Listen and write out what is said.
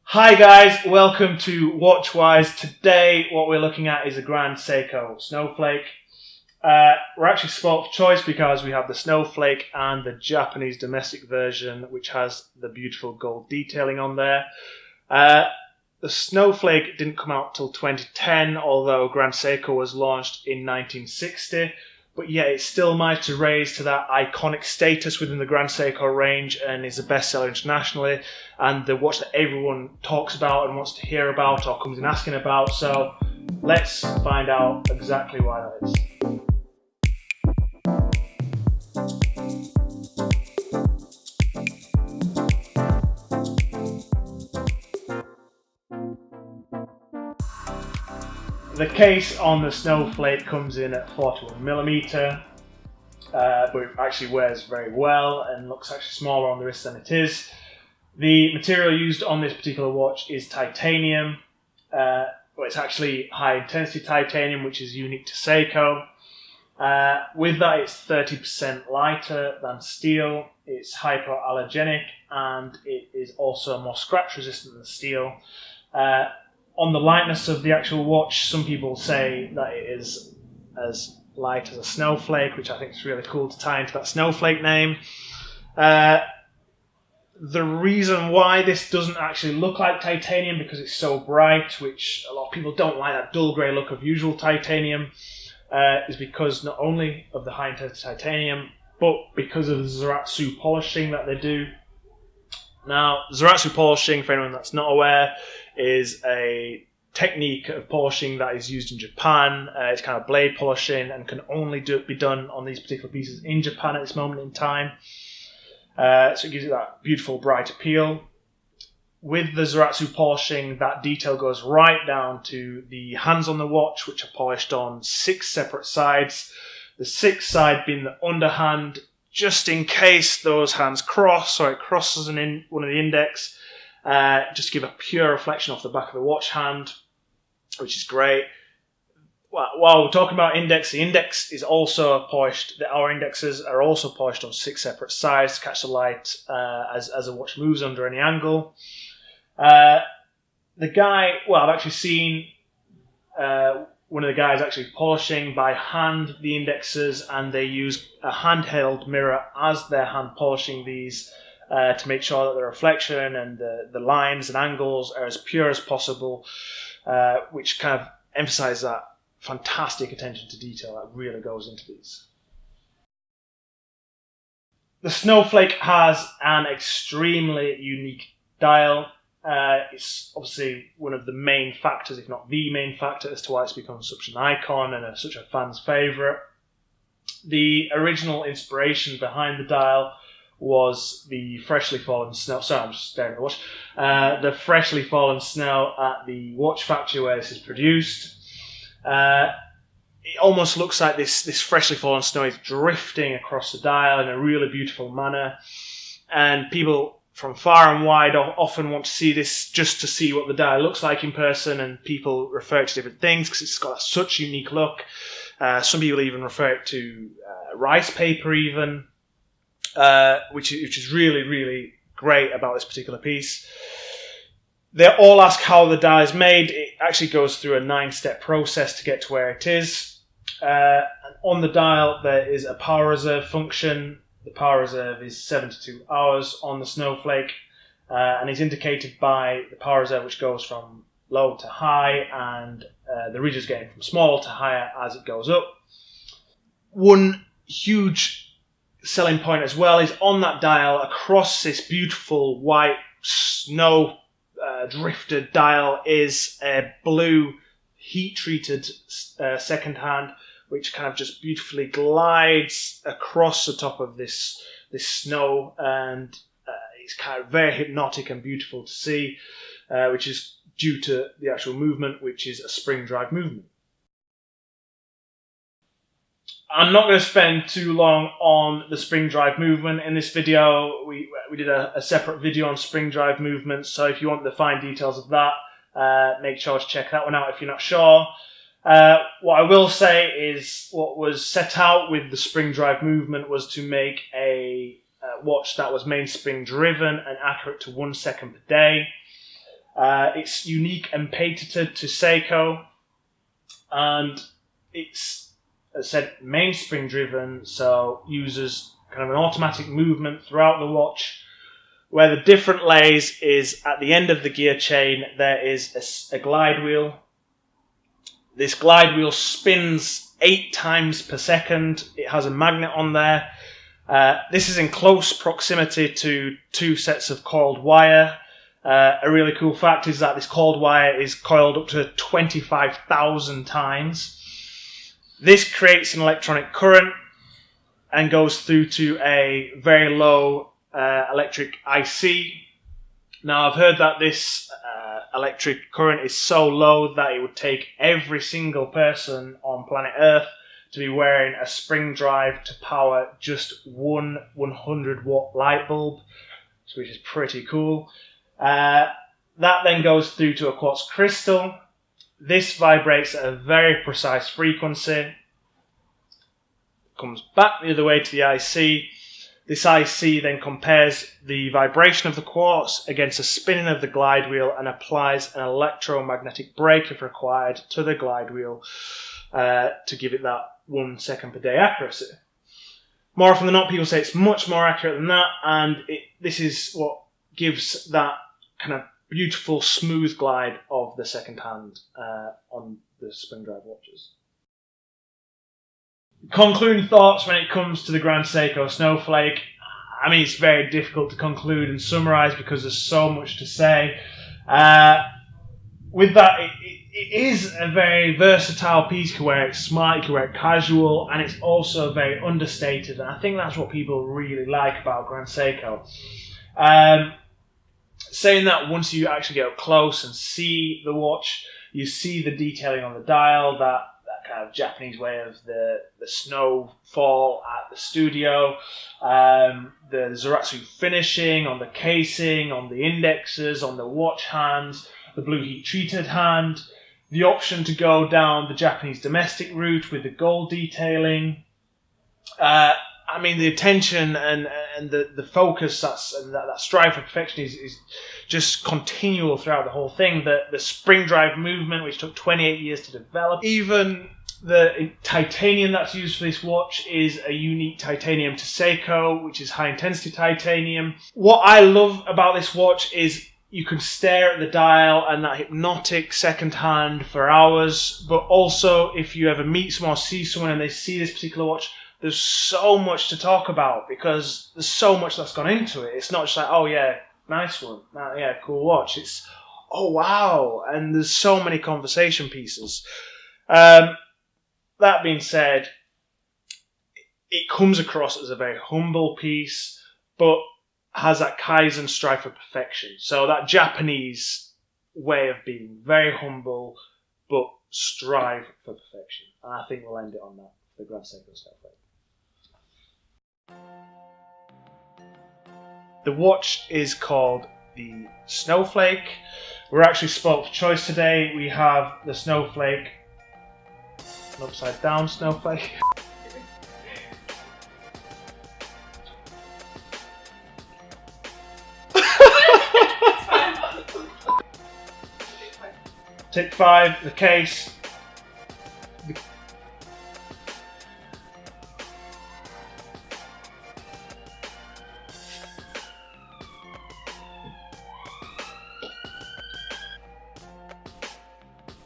Hi guys, welcome to WatchWise. Today what we're looking at is a Grand Seiko Snowflake. We're actually sport of choice because we have the Snowflake and the Japanese domestic version, which has the beautiful gold detailing on there. The Snowflake didn't come out till 2010, although Grand Seiko was launched in 1960. But yeah, it still managed to raise to that iconic status within the Grand Seiko range and is a bestseller internationally, and the watch that everyone talks about and wants to hear about or comes in asking about. So let's find out exactly why that is. The case on the Snowflake comes in at 41mm, but it actually wears very well and looks actually smaller on the wrist than it is. The material used on this particular watch is titanium. It's actually high intensity titanium, which is unique to Seiko. With that, it's 30% lighter than steel. It's hypoallergenic and it is also more scratch resistant than steel. On the lightness of the actual watch, some people say that it is as light as a snowflake, which I think is really cool to tie into that snowflake name. The reason why this doesn't actually look like titanium, because it's so bright, which a lot of people don't like that dull grey look of usual titanium, is because not only of the high intensity titanium, but because of the Zaratsu polishing that they do. Now, Zaratsu polishing, for anyone that's not aware, is a technique of polishing that is used in Japan. It's kind of blade polishing and can only be done on these particular pieces in Japan at this moment in time. So it gives it that beautiful bright appeal. With the Zaratsu polishing, that detail goes right down to the hands on the watch, which are polished on 6 separate sides. The 6th side being the underhand, just in case those hands cross or it crosses one of the index, just to give a pure reflection off the back of the watch hand, which is great. While we're talking about index, the index is also polished. Our indexes are also polished on 6 separate sides to catch the light as the watch moves under any angle. I've actually seen one of the guys actually polishing by hand the indexes, and they use a handheld mirror as they're hand polishing these to make sure that the reflection and the lines and angles are as pure as possible, which kind of emphasizes that fantastic attention to detail that really goes into these. The Snowflake has an extremely unique dial. It's obviously one of the main factors, if not the main factor, as to why it's become such an icon and such a fan's favourite. The original inspiration behind the dial was the freshly fallen snow. Sorry, I'm just staring at the watch. The freshly fallen snow at the watch factory where this is produced. It almost looks like this freshly fallen snow is drifting across the dial in a really beautiful manner, and people from far and wide often want to see this just to see what the dial looks like in person, and people refer it to different things because it's got such a unique look. Some people even refer it to rice paper even, which is really, really great about this particular piece. They all ask how the dial is made. It actually goes through a 9-step process to get to where it is. And on the dial, there is a power reserve function. The power reserve is 72 hours on the Snowflake, and is indicated by the power reserve, which goes from low to high, and the ridges getting from small to higher as it goes up. One huge selling point as well is on that dial, across this beautiful white snow drifted dial, is a blue heat-treated second hand, which kind of just beautifully glides across the top of this snow, and it's kind of very hypnotic and beautiful to see, which is due to the actual movement, which is a spring drive movement. I'm not going to spend too long on the spring drive movement in this video. We did a separate video on spring drive movements, so if you want the fine details of that, make sure to check that one out if you're not sure. What I will say is what was set out with the spring drive movement was to make a watch that was mainspring driven and accurate to 1 second per day. It's unique and patented to Seiko, and it's, as I said, mainspring driven, so uses kind of an automatic movement throughout the watch, where the different lays is at the end of the gear chain there is a glide wheel. This glide wheel spins 8 times per second. It has a magnet on there. This is in close proximity to 2 sets of coiled wire. A really cool fact is that this coiled wire is coiled up to 25,000 times. This creates an electronic current and goes through to a very low electric IC. Now, I've heard that this electric current is so low that it would take every single person on planet Earth to be wearing a spring drive to power just one 100-watt light bulb, which is pretty cool. That then goes through to a quartz crystal. This vibrates at a very precise frequency. Comes back the other way to the IC. This IC then compares the vibration of the quartz against the spinning of the glide wheel and applies an electromagnetic brake, if required, to the glide wheel to give it that 1 second per day accuracy. More often than not, people say it's much more accurate than that, and this is what gives that kind of beautiful, smooth glide of the second hand on the Spring Drive watches. Concluding thoughts when it comes to the Grand Seiko Snowflake. I mean, it's very difficult to conclude and summarise because there's so much to say. With that, it is a very versatile piece. You can wear it smart, you can wear it casual, and it's also very understated. And I think that's what people really like about Grand Seiko. Saying that, once you actually get up close and see the watch, you see the detailing on the dial, that kind of Japanese way of the snowfall at the studio, the Zaratsu finishing on the casing, on the indexes, on the watch hands, the blue heat treated hand, the option to go down the Japanese domestic route with the gold detailing. I mean, the attention and the focus that strive for perfection is just continual throughout the whole thing. The spring drive movement, which took 28 years to develop. Even the titanium that's used for this watch is a unique titanium to Seiko, which is high intensity titanium. What I love about this watch is you can stare at the dial and that hypnotic second hand for hours, but also if you ever meet someone or see someone and they see this particular watch, there's so much to talk about because there's so much that's gone into it. It's not just like, oh yeah, nice one, yeah, cool watch. It's, oh wow, and there's so many conversation pieces. That being said, it comes across as a very humble piece, but has that Kaizen strive for perfection. So that Japanese way of being very humble, but strive for perfection. And I think we'll end it on that, the Grand Seiko Snowflake. The watch is called the Snowflake. We're actually spoilt for choice today. We have the Snowflake, an upside down Snowflake. Take 5, the case.